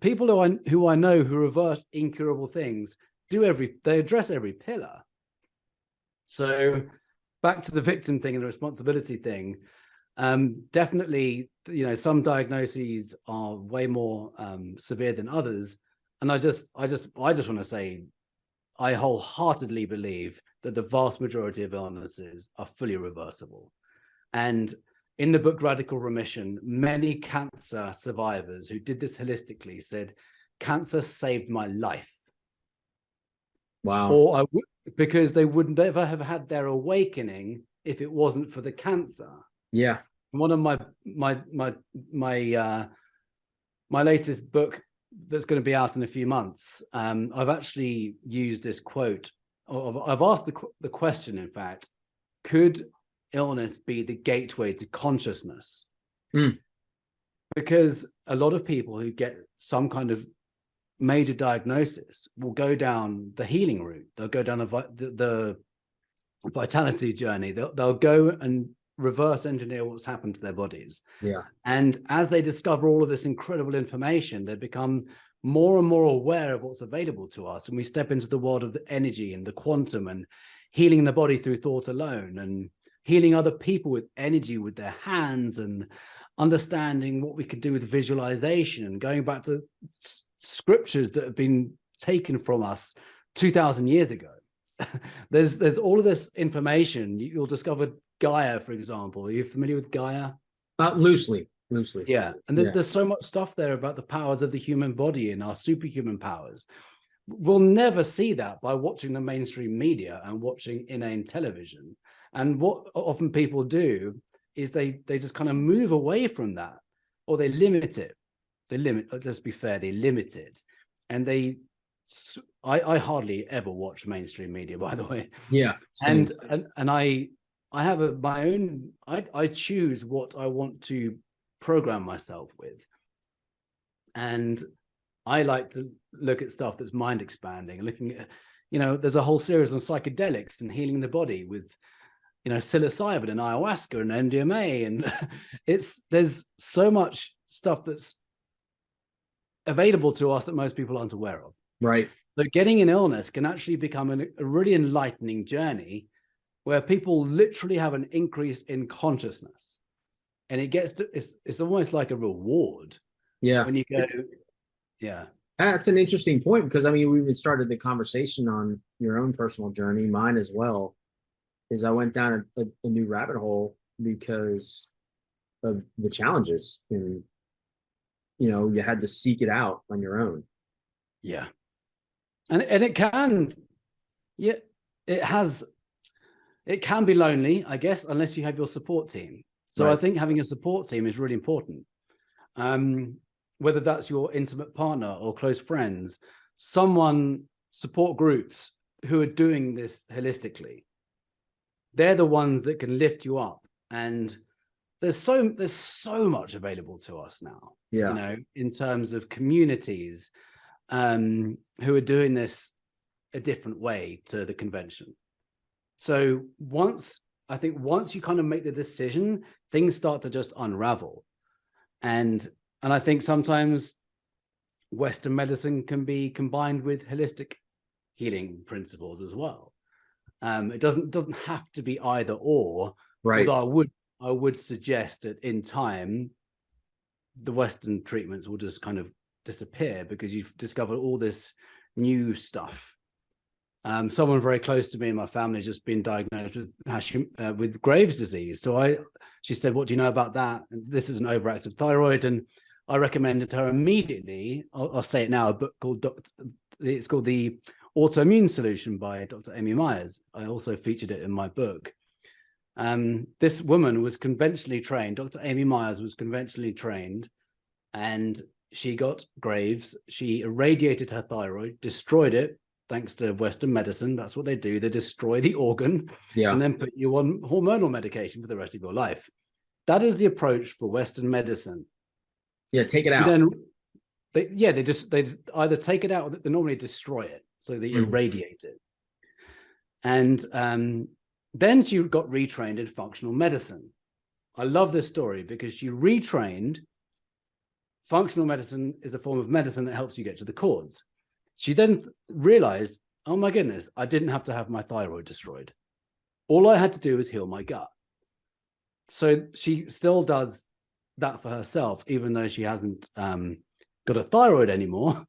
People who I know who reverse incurable things they address every pillar. So back to the victim thing and the responsibility thing. Definitely, you know, some diagnoses are way more severe than others. And I just want to say, I wholeheartedly believe that the vast majority of illnesses are fully reversible. And in the book Radical Remission, many cancer survivors who did this holistically said, cancer saved my life. Wow. Or because they would never have had their awakening if it wasn't for the cancer. Yeah. One of my latest book that's going to be out in a few months, I've actually used this quote, or I've asked the question, in fact, could illness be the gateway to consciousness? Because a lot of people who get some kind of major diagnosis will go down the healing route. They'll go down the vitality journey. They'll go and reverse engineer what's happened to their bodies. Yeah. And as they discover all of this incredible information, they become more and more aware of what's available to us. And we step into the world of the energy and the quantum, and healing the body through thought alone, and healing other people with energy with their hands, and understanding what we could do with visualization, and going back to scriptures that have been taken from us 2,000 years ago. There's all of this information. You'll discover Gaia, for example. Are you familiar with Gaia? Loosely. Yeah. And there's so much stuff there about the powers of the human body and our superhuman powers. We'll never see that by watching the mainstream media and watching inane television. And what often people do is they just kind of move away from that, or they limit it. Let's be fair, they limit it. And I hardly ever watch mainstream media, by the way. Yeah. Same. And I have my own, I choose what I want to program myself with. And I like to look at stuff that's mind expanding, looking at, there's a whole series on psychedelics and healing the body with, psilocybin and ayahuasca and MDMA. And there's so much stuff that's available to us that most people aren't aware of. Right. So getting an illness can actually become a really enlightening journey where people literally have an increase in consciousness. And it gets to, it's almost like a reward. Yeah. When you go, yeah. That's an interesting point, because we even started the conversation on your own personal journey, mine as well, is I went down a new rabbit hole because of the challenges, and you had to seek it out on your own. Yeah. And it can, yeah, it can be lonely, I guess, unless you have your support team. So right. I think having a support team is really important. Whether that's your intimate partner or close friends, support groups who are doing this holistically. They're the ones that can lift you up. And there's so much available to us now. Yeah. In terms of communities who are doing this a different way to the convention. So once you kind of make the decision, things start to just unravel. And I think sometimes Western medicine can be combined with holistic healing principles as well. It doesn't have to be either or. Right. Although I would suggest that in time, the Western treatments will just kind of disappear because you've discovered all this new stuff. Someone very close to me in my family has just been diagnosed with Graves' disease. So she said, "What do you know about that?" And this is an overactive thyroid, and I recommended her immediately. I'll say it now. A book called it's called The Autoimmune Solution by Dr. Amy Myers. I also featured it in my book. This woman was conventionally trained. Dr. Amy Myers was conventionally trained, and she got Graves. She irradiated her thyroid, destroyed it. Thanks to Western medicine, that's what they do. They destroy the organ and then put you on hormonal medication for the rest of your life. That is the approach for Western medicine. Yeah, take it out. Then they either take it out or they normally destroy it. So they irradiate it. And then she got retrained in functional medicine. I love this story because she retrained. Functional medicine is a form of medicine that helps you get to the cause. She then realized, oh my goodness, I didn't have to have my thyroid destroyed. All I had to do was heal my gut. So she still does that for herself, even though she hasn't got a thyroid anymore.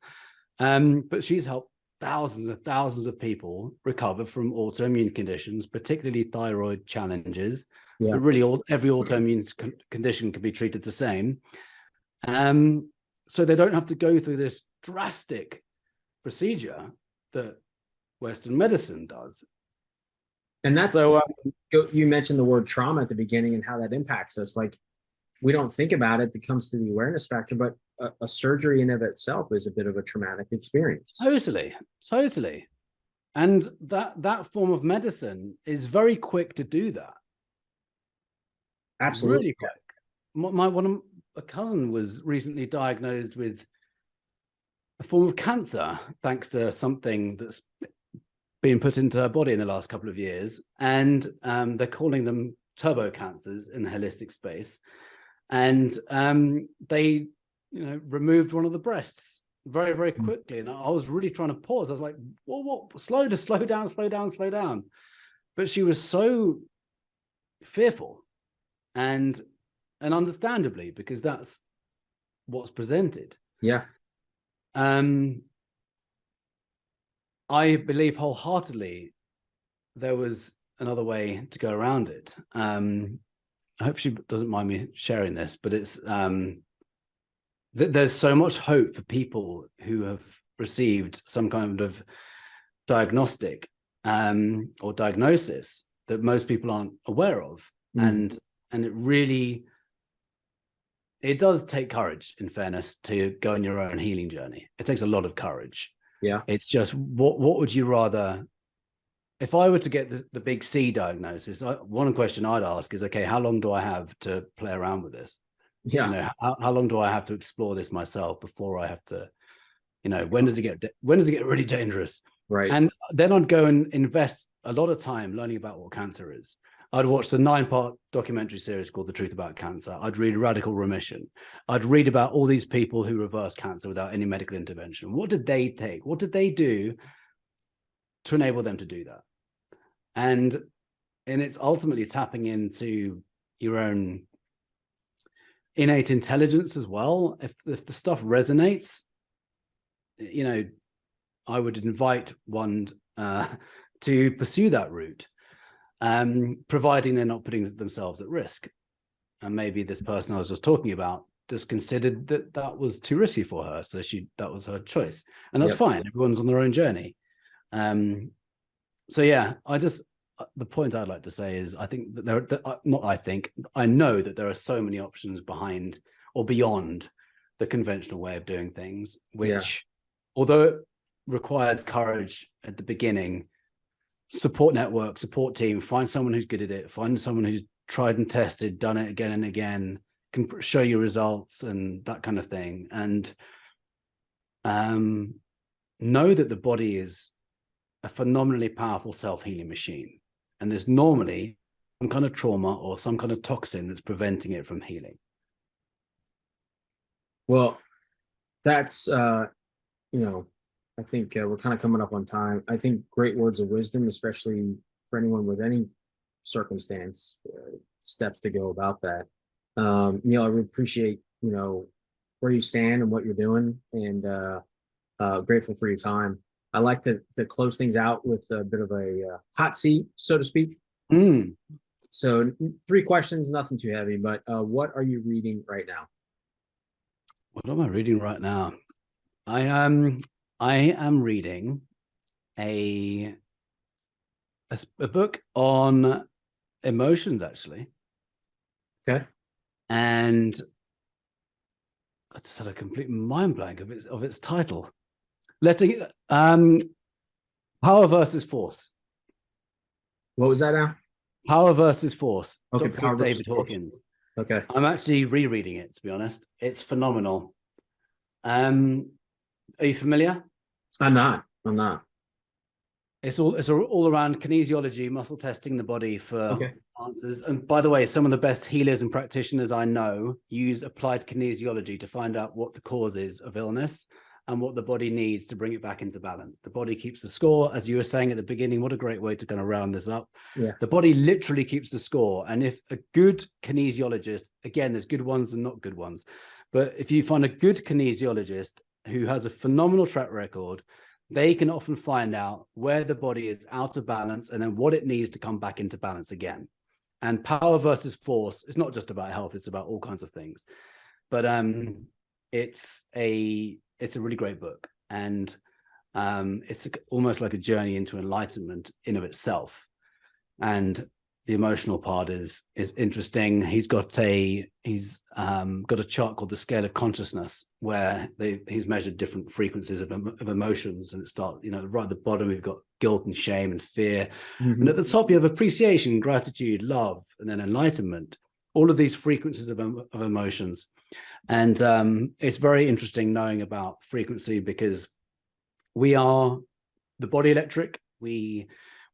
But she's helped thousands and thousands of people recover from autoimmune conditions, particularly thyroid challenges. Yeah. But really, every autoimmune condition can be treated the same. So they don't have to go through this drastic procedure that Western medicine does. And that's, So you mentioned the word trauma at the beginning and how that impacts us. Like, we don't think about it. That comes to the awareness factor, but a surgery in of itself is a bit of a traumatic experience. totally. And that form of medicine is very quick to do that. Absolutely. Really quick. A cousin was recently diagnosed with a form of cancer thanks to something that's been put into her body in the last couple of years, and they're calling them turbo cancers in the holistic space. And they, removed one of the breasts very, very quickly. And I was really trying to pause. I was like, whoa, slow down. But she was so fearful, and understandably, because that's what's presented. Yeah. I believe wholeheartedly there was another way to go around it. I hope she doesn't mind me sharing this, but it's there's so much hope for people who have received some kind of diagnostic or diagnosis that most people aren't aware of. And it does take courage, in fairness, to go on your own healing journey. It takes a lot of courage. Yeah. It's just, what would you rather? If I were to get the big C diagnosis, one question I'd ask is, okay, how long do I have to play around with this? Yeah. How long do I have to explore this myself before I have to, when does it get really dangerous? Right. And then I'd go and invest a lot of time learning about what cancer is. I'd watch the 9-part documentary series called The Truth About Cancer. I'd read Radical Remission. I'd read about all these people who reverse cancer without any medical intervention. What did they take? What did they do to enable them to do that? And it's ultimately tapping into your own innate intelligence as well. If the stuff resonates, I would invite one to pursue that route, providing they're not putting themselves at risk. And maybe this person I was just talking about just considered that was too risky for her, so that was her choice, and that's fine. Everyone's on their own journey. So yeah, the point I'd like to say is, I think that I know that there are so many options behind or beyond the conventional way of doing things, which, although it requires courage at the beginning, support network, support team, find someone who's good at it, find someone who's tried and tested, done it again and again, can show you results and that kind of thing. And know that the body is a phenomenally powerful self-healing machine. And there's normally some kind of trauma or some kind of toxin that's preventing it from healing. Well, that's, I think we're kind of coming up on time. I think great words of wisdom, especially for anyone with any circumstance, steps to go about that. Neil, I really appreciate, where you stand and what you're doing, and grateful for your time. I like to close things out with a bit of a hot seat, so to speak. So 3 questions, nothing too heavy, but what are you reading right now? What am I reading right now? I am reading a book on emotions, actually. Okay. And I just had a complete mind blank of its title. Power versus Force. What was that now? Power versus Force. Okay, Dr. David Hawkins. Okay. I'm actually rereading it, to be honest. It's phenomenal. Are you familiar? I'm not. It's all around kinesiology, muscle testing the body for answers. And by the way, some of the best healers and practitioners I know use applied kinesiology to find out what the cause is of illness and what the body needs to bring it back into balance. The body keeps the score, as you were saying at the beginning. What a great way to kind of round this up. Yeah. The body literally keeps the score. And if a good kinesiologist, again, there's good ones and not good ones, but if you find a good kinesiologist who has a phenomenal track record, they can often find out where the body is out of balance and then what it needs to come back into balance again. And Power versus Force is not just about health, it's about all kinds of things. But it's a really great book, and it's almost like a journey into enlightenment in of itself. And the emotional part is interesting. He's got a chart called the scale of consciousness, where he's measured different frequencies of emotions, and it starts, right at the bottom we've got guilt and shame and fear, and at the top you have appreciation, gratitude, love, and then enlightenment. All of these frequencies of emotions, and it's very interesting knowing about frequency, because we are the body electric.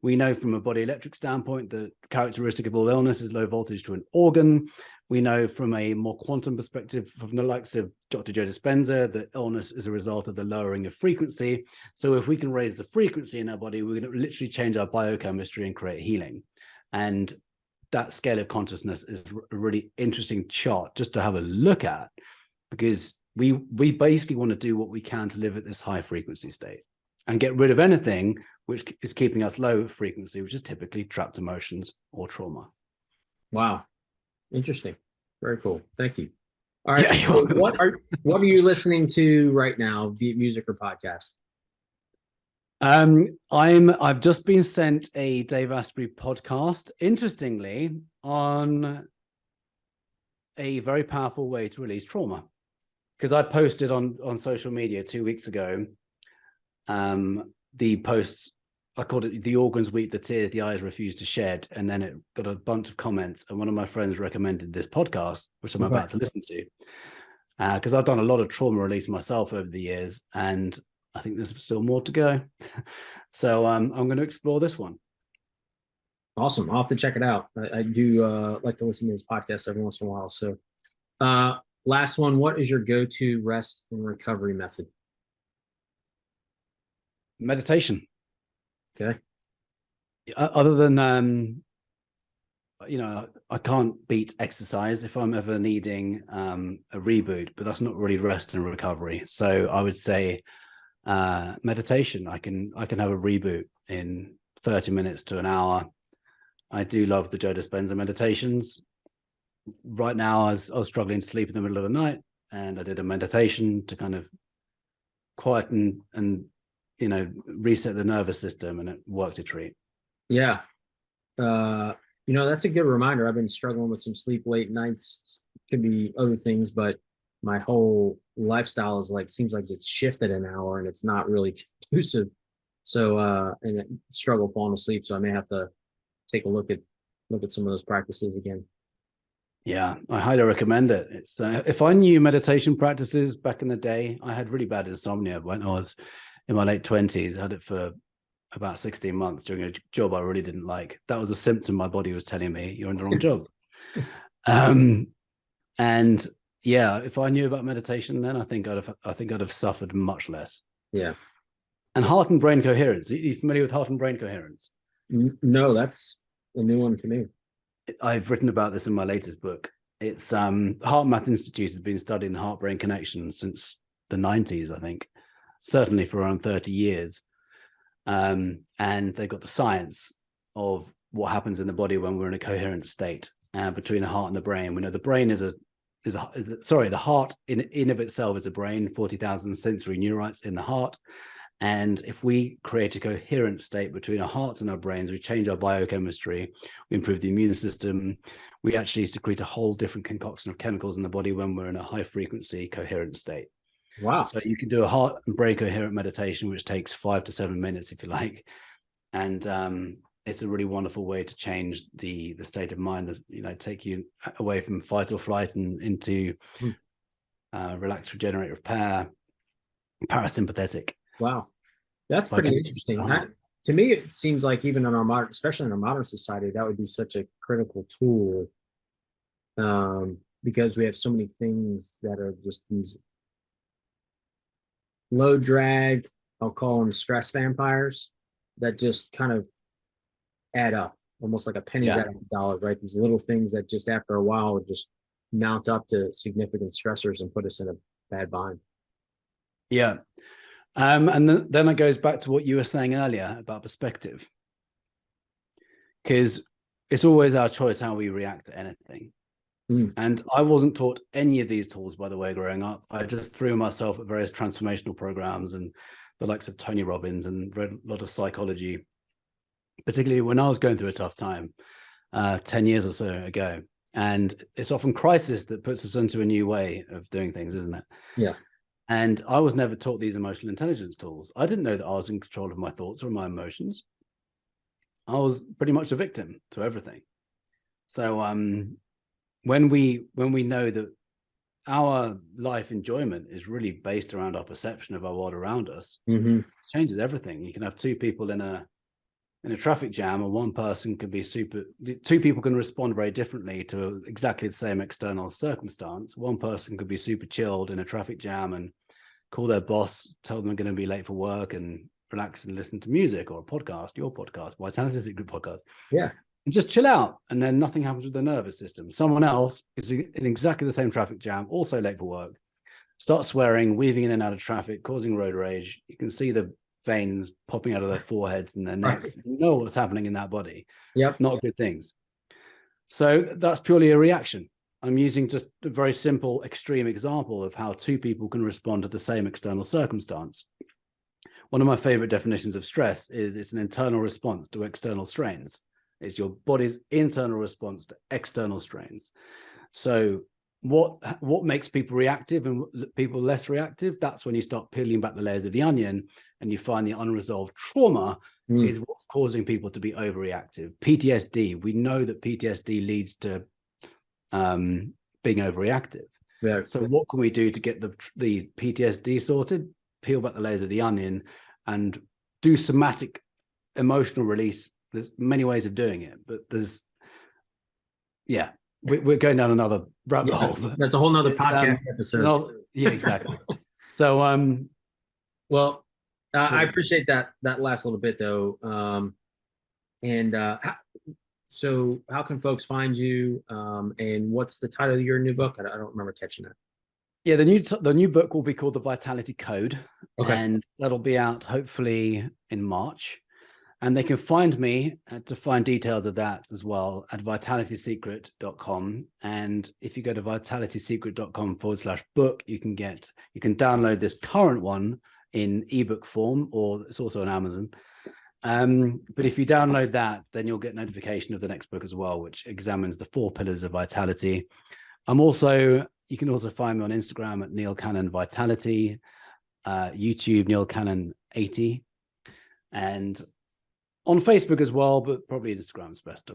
We know from a body electric standpoint the characteristic of all illness is low voltage to an organ. We know from a more quantum perspective from the likes of Dr. Joe Dispenza that illness is a result of the lowering of frequency. So if we can raise the frequency in our body, we're going to literally change our biochemistry and create healing. And that scale of consciousness is a really interesting chart just to have a look at, because we basically want to do what we can to live at this high frequency state and get rid of anything which is keeping us low frequency, which is typically trapped emotions or trauma. Wow. Interesting. Very cool. Thank you. All right. Yeah, So what are you listening to right now, be it music or podcast? I've just been sent a Dave Asprey podcast, interestingly, on a very powerful way to release trauma. Because I posted on social media 2 weeks ago, the posts, I called it "The Organs Weep, the Tears the Eyes Refuse to Shed," and then it got a bunch of comments, and one of my friends recommended this podcast, which I'm about to listen to, because I've done a lot of trauma release myself over the years, and I think there's still more to go. So I'm going to explore this one. Awesome. I'll have to check it out. I do like to listen to his podcast every once in a while. So last one, what is your go-to rest and recovery method? Meditation. Okay. Other than I can't beat exercise if I'm ever needing a reboot, but that's not really rest and recovery. So I would say meditation. I can have a reboot in 30 minutes to an hour. I do love the Joe Dispenza meditations. Right now I was struggling to sleep in the middle of the night, and I did a meditation to kind of quieten and reset the nervous system, and it worked a treat. Yeah. That's a good reminder. I've been struggling with some sleep late nights. Could be other things, but my whole lifestyle seems like it's shifted an hour, and it's not really conducive. So and I struggle falling asleep. So I may have to take a look at some of those practices again. Yeah, I highly recommend it. It's if I knew meditation practices back in the day, I had really bad insomnia when I was in my late 20s. I had it for about 16 months doing a job I really didn't like. That was a symptom my body was telling me, you're in the wrong job. And yeah, if I knew about meditation then, I think I'd have suffered much less. Yeah. And heart and brain coherence. Are you familiar with heart and brain coherence? No, that's a new one to me. I've written about this in my latest book. It's Heart Math Institute has been studying the heart-brain connection since the 90s, I think, certainly for around 30 years. And they've got the science of what happens in the body when we're in a coherent state between the heart and the brain. We know the brain the heart in of itself is a brain, 40,000 sensory neurites in the heart. And if we create a coherent state between our hearts and our brains, we change our biochemistry, we improve the immune system, we actually secrete a whole different concoction of chemicals in the body when we're in a high frequency coherent state. Wow. So you can do a heart and brain coherent meditation, which takes 5 to 7 minutes, if you like. And it's a really wonderful way to change the state of mind, take you away from fight or flight and into relax, regenerate, repair, parasympathetic. Wow. That's pretty interesting. To me, it seems like even in especially in our modern society, that would be such a critical tool because we have so many things that are just these low drag, I'll call them stress vampires, that just kind of add up, almost like a pennies out of dollars, right? These little things that just after a while would just mount up to significant stressors and put us in a bad bind. Yeah. And then it goes back to what you were saying earlier about perspective, because it's always our choice how we react to anything. And I wasn't taught any of these tools, by the way, growing up. I just threw myself at various transformational programs and the likes of Tony Robbins, and read a lot of psychology particularly when I was going through a tough time 10 years or so ago. And it's often crisis that puts us into a new way of doing things, isn't it? Yeah. And I was never taught these emotional intelligence tools. I didn't know that I was in control of my thoughts or my emotions. I was pretty much a victim to everything. So when we know that our life enjoyment is really based around our perception of our world around us, Mm-hmm. it changes everything. You can have two people in a traffic jam, and one person can be two people can respond very differently to exactly the same external circumstance. One person could be super chilled in a traffic jam and call their boss, tell them they're going to be late for work, and relax and listen to music or a podcast, your podcast, Vitality Secret podcast. Yeah. And just chill out, and then nothing happens with their nervous system. Someone else is in exactly the same traffic jam, also late for work, start swearing, weaving in and out of traffic, causing road rage. You can see the veins popping out of their foreheads and their necks. Right. You know what's happening in that body. Yep. Not good things. So that's purely a reaction. I'm using just a very simple, extreme example of how two people can respond to the same external circumstance. One of my favorite definitions of stress is it's an internal response to external strains. It's your body's internal response to external strains. So what makes people reactive and people less reactive? That's when you start peeling back the layers of the onion and you find the unresolved trauma is what's causing people to be overreactive. PTSD, we know that PTSD leads to being overreactive. Yeah. So what can we do to get the PTSD sorted? Peel back the layers of the onion and do somatic emotional release. There's many ways of doing it, but we're going down another rabbit hole. That's a whole nother podcast episode. Yeah, exactly. So, well, I appreciate that last little bit though. So how can folks find you? And what's the title of your new book? I don't remember catching that. Yeah, the new book will be called The Vitality Code, and that'll be out hopefully in March. And they can find me to find details of that as well at vitalitysecret.com. And if you go to vitalitysecret.com/book, you can download this current one in ebook form, or it's also on Amazon. But if you download that, then you'll get notification of the next book as well, which examines the 4 pillars of vitality. You can also find me on Instagram at Neil Cannon Vitality, YouTube Neil Cannon 80, and on Facebook as well, but probably Instagram's best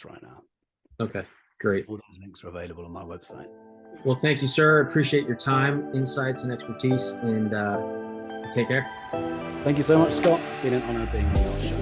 right now. Okay, great. All those links are available on my website. Well, thank you, sir. Appreciate your time, insights, and expertise, and take care. Thank you so much, Scott. It's been an honor being on your show.